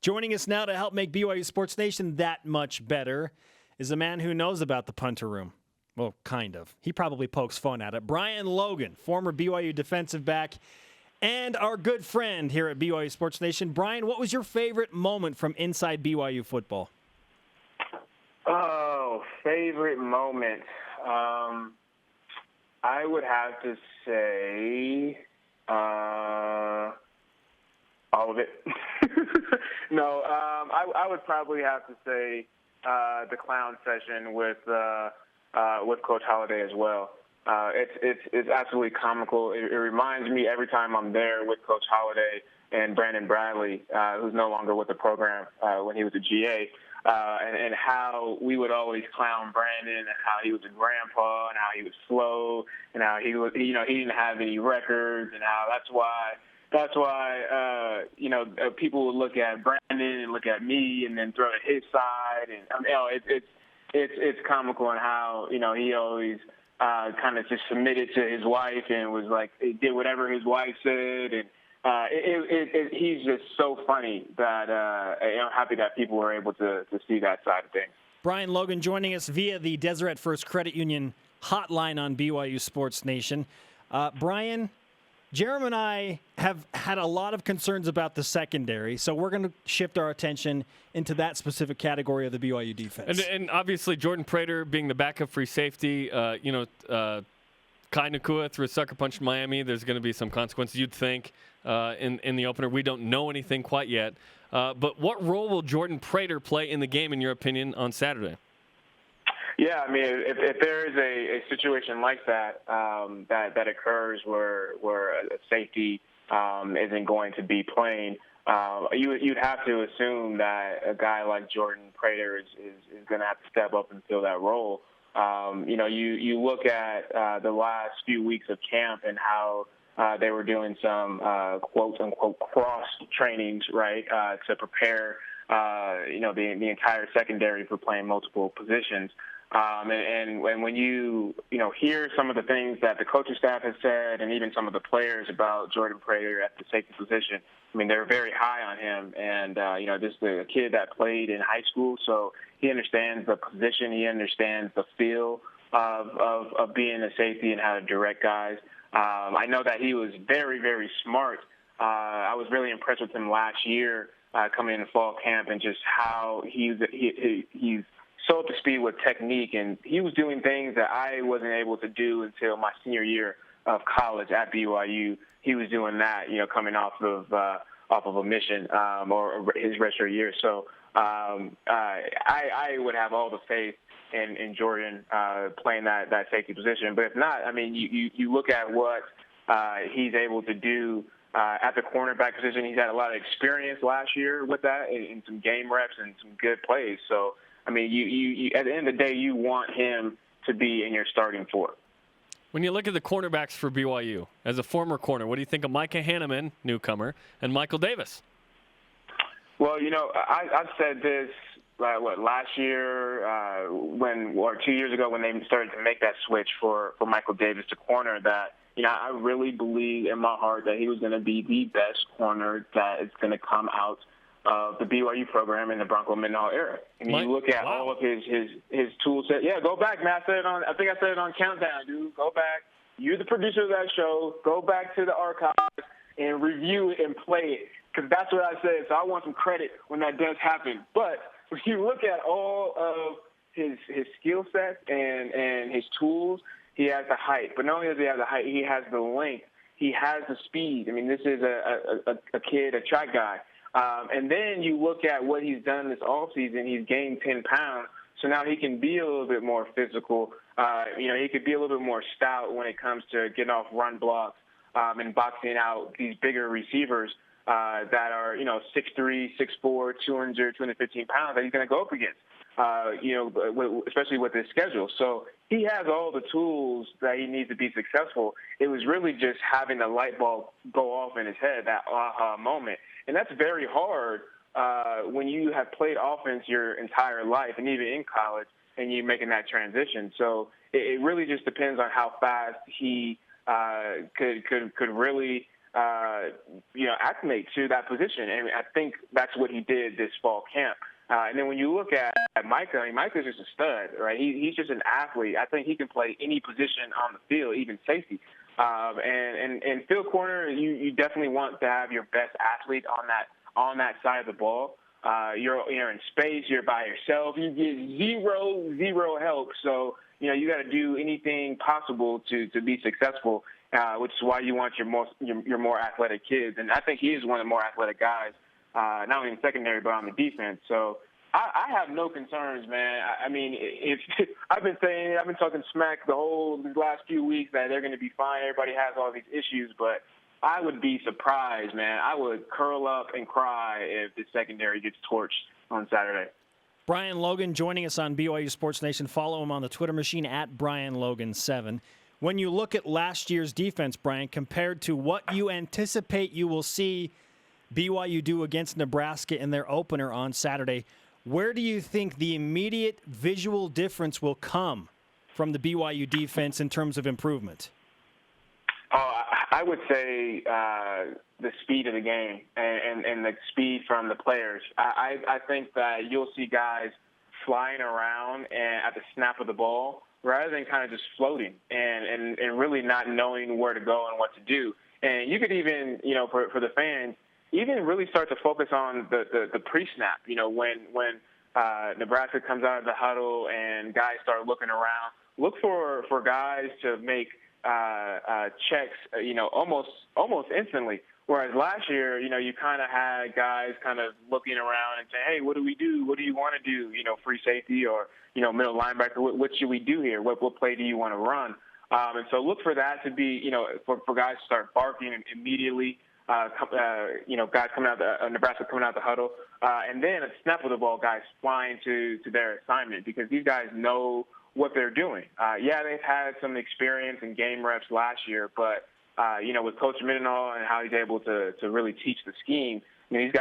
Joining us now to help make BYU Sports Nation that much better is a man who knows about the punter room. Well, kind of. He probably pokes fun at it. Brian Logan, former BYU defensive back and our good friend here at BYU Sports Nation. Brian, what was your favorite moment from inside BYU football? Oh, favorite moment. I would have to say all of it. No, I would probably have to say the clown session with Coach Holliday as well. It's absolutely comical. It reminds me every time I'm there with Coach Holliday and Brandon Bradley, who's no longer with the program when he was a GA, and how we would always clown Brandon and how he was a grandpa and how he was slow and how he didn't have any records and how that's why people would look at Brandon and look at me and then throw to his side, and it's comical in how he always kind of just submitted to his wife and was like, he did whatever his wife said, and he's just so funny that I'm happy that people were able to see that side of things. Brian Logan joining us via the Deseret First Credit Union hotline on BYU Sports Nation. Brian, Jeremy and I have had a lot of concerns about the secondary, so we're going to shift our attention into that specific category of the BYU defense. And obviously, Jordan Prater being the backup free safety, Kai Nakua threw a sucker punch in Miami. There's going to be some consequences, you'd think, in the opener. We don't know anything quite yet. But what role will Jordan Prater play in the game, in your opinion, on Saturday? Yeah, I mean, if there is a situation like that that occurs where a safety isn't going to be playing, you'd have to assume that a guy like Jordan Prater is going to have to step up and fill that role. You look at the last few weeks of camp and how they were doing some quote unquote cross trainings, right, to prepare the entire secondary for playing multiple positions. And when you hear some of the things that the coaching staff has said and even some of the players about Jordan Prater at the safety position, I mean, they're very high on him. And, this is a kid that played in high school, so he understands the position. He understands the feel of being a safety and how to direct guys. I know that he was very, very smart. I was really impressed with him last year coming into fall camp and just how he's so up to speed with technique, and he was doing things that I wasn't able to do until my senior year of college at BYU. He was doing that, coming off of a mission or his redshirt year. So I would have all the faith in Jordan playing that safety position. But if not, I mean, you look at what he's able to do at the cornerback position. He's had a lot of experience last year with that in some game reps and some good plays. So, I mean, you at the end of the day, you want him to be in your starting four. When you look at the cornerbacks for BYU, as a former corner, what do you think of Micah Hanneman, newcomer, and Michael Davis? Well, I've said this, last year or 2 years ago when they started to make that switch for Michael Davis to corner, that, I really believe in my heart that he was going to be the best corner that is going to come out of the BYU program in the Bronco Mendenhall era. And you look at all of his tool set. Yeah, go back, man. I think I said it on Countdown, dude. Go back. You're the producer of that show. Go back to the archives and review it and play it, because that's what I said. So I want some credit when that does happen. But when you look at all of his skill set and his tools, he has the height. But not only does he have the height, he has the length. He has the speed. I mean, this is a kid, a track guy. And then you look at what he's done this offseason. He's gained 10 pounds, so now he can be a little bit more physical. He could be a little bit more stout when it comes to getting off run blocks and boxing out these bigger receivers that are, 6'3", 6'4", 200, 215 pounds that he's going to go up against, especially with his schedule. So he has all the tools that he needs to be successful. It was really just having the light bulb go off in his head, that aha moment. And that's very hard when you have played offense your entire life and even in college and you're making that transition. So it really just depends on how fast he could really acclimate to that position. And I think that's what he did this fall camp. And then when you look at Micah, I mean, Micah's just a stud, right? He's just an athlete. I think he can play any position on the field, even safety. And field corner, you definitely want to have your best athlete on that side of the ball. You're in space. You're by yourself. You get zero help. So you got to do anything possible to be successful, which is why you want your more athletic kids. And I think he is one of the more athletic guys, not only in secondary but on the defense. So I have no concerns, man. I mean, I've been talking smack these last few weeks that they're going to be fine. Everybody has all these issues, but I would be surprised, man. I would curl up and cry if the secondary gets torched on Saturday. Brian Logan joining us on BYU Sports Nation. Follow him on the Twitter machine at BrianLogan7. When you look at last year's defense, Brian, compared to what you anticipate you will see BYU do against Nebraska in their opener on Saturday, where do you think the immediate visual difference will come from the BYU defense in terms of improvement? I would say the speed of the game and the speed from the players. I think that you'll see guys flying around and at the snap of the ball rather than kind of just floating and really not knowing where to go and what to do. And you could even, for the fans, even really start to focus on the pre-snap. When Nebraska comes out of the huddle and guys start looking around, look for guys to make checks, almost instantly. Whereas last year, you kind of had guys kind of looking around and saying, hey, what do we do? What do you want to do? Free safety or, middle linebacker, what should we do here? What play do you want to run? And so look for that to be, for guys to start barking immediately, guys coming out, Nebraska coming out the huddle. And then at the snap of the ball, guys flying to their assignment because these guys know what they're doing. They've had some experience in game reps last year, but, with Coach Mendenhall and how he's able to really teach the scheme, these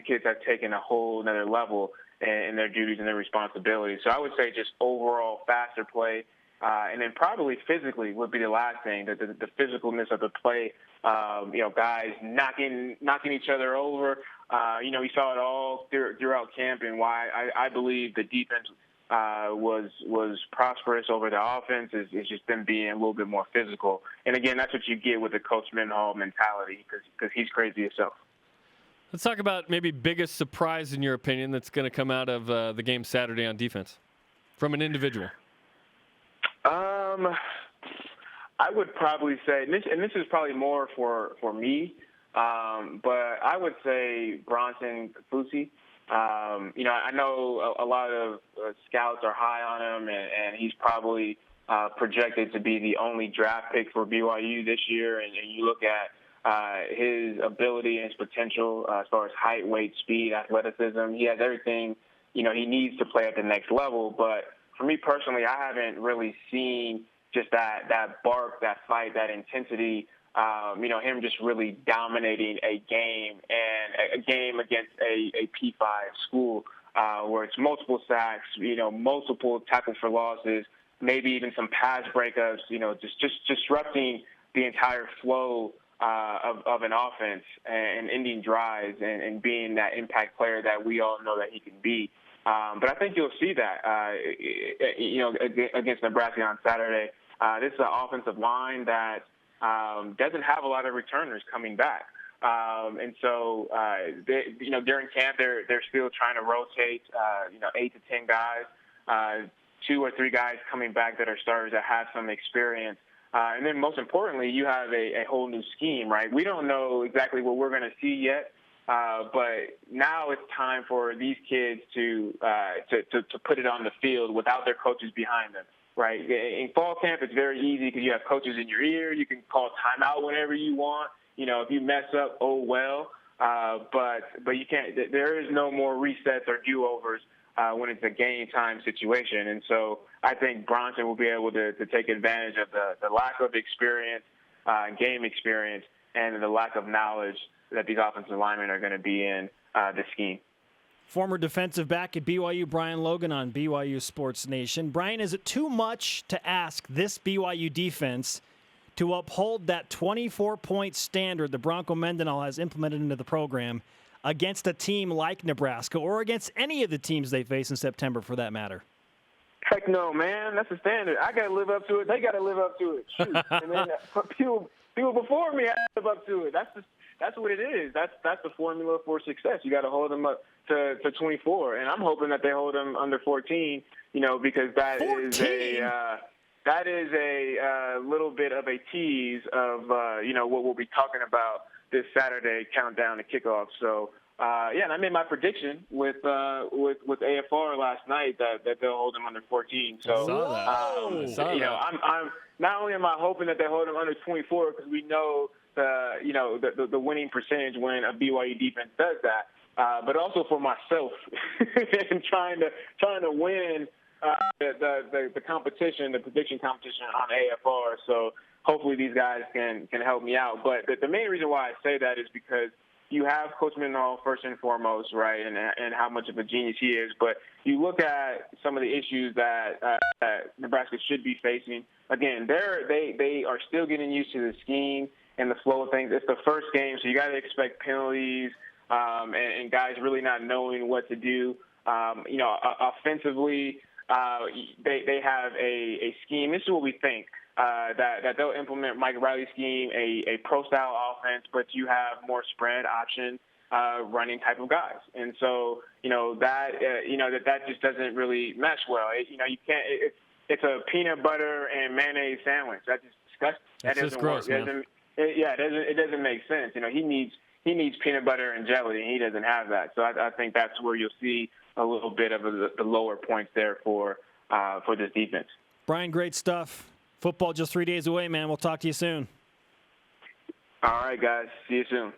kids have taken a whole another level in their duties and their responsibilities. So I would say just overall faster play, and then probably physically would be the last thing, the physicalness of the play, guys knocking each other over. We saw it all throughout camp and why I believe the defense was prosperous over the offense is just them being a little bit more physical. And again, that's what you get with the Coach Mendenhall mentality because he's crazy himself. Let's talk about maybe biggest surprise in your opinion that's going to come out of the game Saturday on defense from an individual. I would probably say, and this is probably more for me, but I would say Bronson Kafusi. I know a lot of scouts are high on him, and he's probably projected to be the only draft pick for BYU this year. And you look at his ability and his potential as far as height, weight, speed, athleticism. He has everything, he needs to play at the next level. But for me personally, I haven't really seen just that bark, that fight, that intensity, him just really dominating a game and a game against a P5 school where it's multiple sacks, multiple tackles for losses, maybe even some pass breakups, just disrupting the entire flow of an offense and ending drives and being that impact player that we all know that he can be. But I think you'll see that, against Nebraska on Saturday. This is an offensive line that doesn't have a lot of returners coming back. And so, during camp, they're still trying to rotate, 8 to 10 guys, 2 or 3 guys coming back that are starters that have some experience. And then most importantly, you have a whole new scheme, right? We don't know exactly what we're going to see yet. But now it's time for these kids to put it on the field without their coaches behind them, right? In fall camp, it's very easy because you have coaches in your ear. You can call timeout whenever you want. If you mess up, oh well. But you can't. There is no more resets or do-overs when it's a game time situation. And so I think Bronson will be able to take advantage of the lack of experience, game experience, and the lack of knowledge that these offensive linemen are going to be in the scheme. Former defensive back at BYU, Brian Logan on BYU Sports Nation. Brian, is it too much to ask this BYU defense to uphold that 24-point standard the Bronco Mendenhall has implemented into the program against a team like Nebraska or against any of the teams they face in September for that matter? Heck no, man. That's the standard. I got to live up to it. They got to live up to it. Shoot. And then people before me have to live up to it. That's what it is. That's the formula for success. You got to hold them up to 24, and I'm hoping that they hold them under 14. Because that 14? is a little bit of a tease of what we'll be talking about this Saturday countdown to kickoff. So. And I made my prediction with AFR last night that they'll hold them under 14. So, I'm not only am I hoping that they hold them under 24 because we know the winning percentage when a BYU defense does that, but also for myself and trying to win the competition, the prediction competition on AFR. So hopefully these guys can help me out. But the main reason why I say that is because you have Coach Mendenhall first and foremost, right, and how much of a genius he is. But you look at some of the issues that Nebraska should be facing. Again, they are still getting used to the scheme and the flow of things. It's the first game, so you got to expect penalties and guys really not knowing what to do. Offensively, they have a scheme. This is what we think. That they'll implement Mike Riley's scheme, a pro-style offense, but you have more spread option running type of guys, and so that just doesn't really mesh well. You can't. It's a peanut butter and mayonnaise sandwich. That's just disgusting. That doesn't work. Man. It doesn't make sense. He needs peanut butter and jelly, and he doesn't have that. So I think that's where you'll see a little bit of the lower points there for this defense. Brian, great stuff. Football just 3 days away, man. We'll talk to you soon. All right, guys. See you soon.